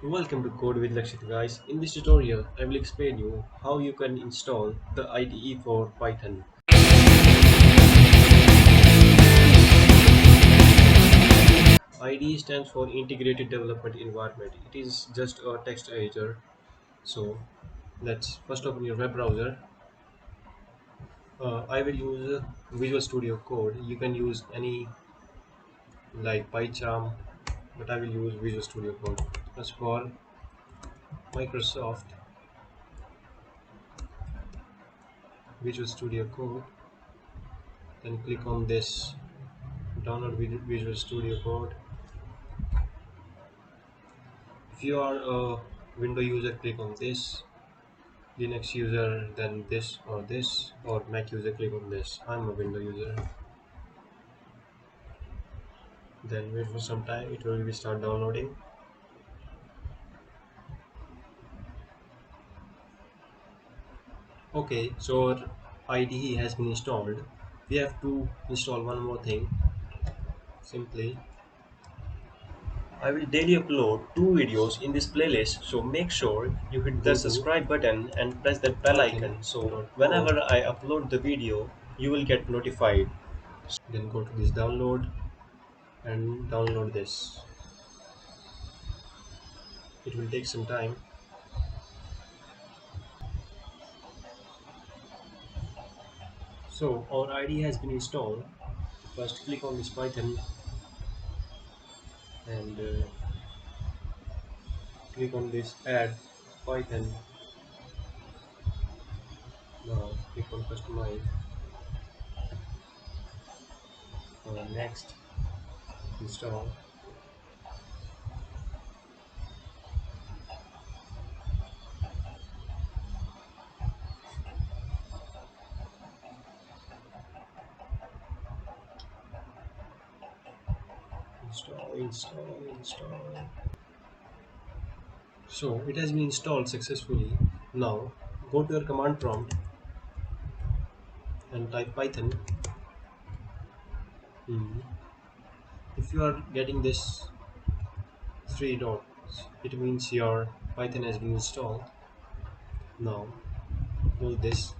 Welcome to Code with Lakshit guys. In this tutorial, I will explain you how you can install the IDE for Python. IDE stands for Integrated Development Environment. It is just a text editor. So let's first open your web browser. I will use Visual Studio Code. You can use any like PyCharm, but I will use Visual Studio Code. First of all, Microsoft Visual Studio Code. Then click on this download Visual Studio Code. If you are a Windows user, click on this. Linux user, then this, or Mac user, click on this. I'm a Windows user. Then wait for some time, it will be start downloading. Okay, so our IDE has been installed. We have to install one more thing. Simply, I will daily upload 2 videos in this playlist, so make sure you hit the subscribe button and press that bell icon. So whenever I upload the video, you will get notified. Then go to this download and download this. It will take some time. So our IDE has been installed. First click on this Python and click on this add Python. Now click on customize. Next install. Install. So it has been installed successfully. Now go to your command prompt and type Python. Hmm. If you are getting this three dots, it means your Python has been installed. Now close this,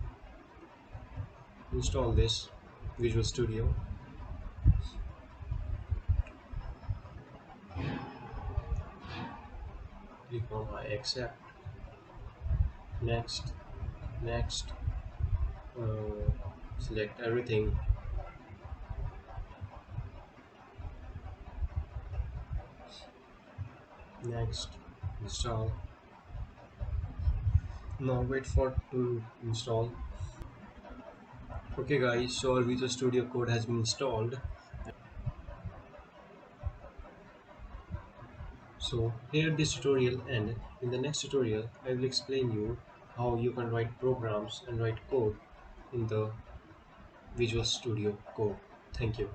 install this Visual Studio. Click on I accept. Next, next. Select everything. Next, install. Now wait for to install. Okay guys, so our Visual Studio Code has been installed. So here this tutorial ends. In the next tutorial, I will explain you how you can write programs and write code in the Visual Studio Code. Thank you.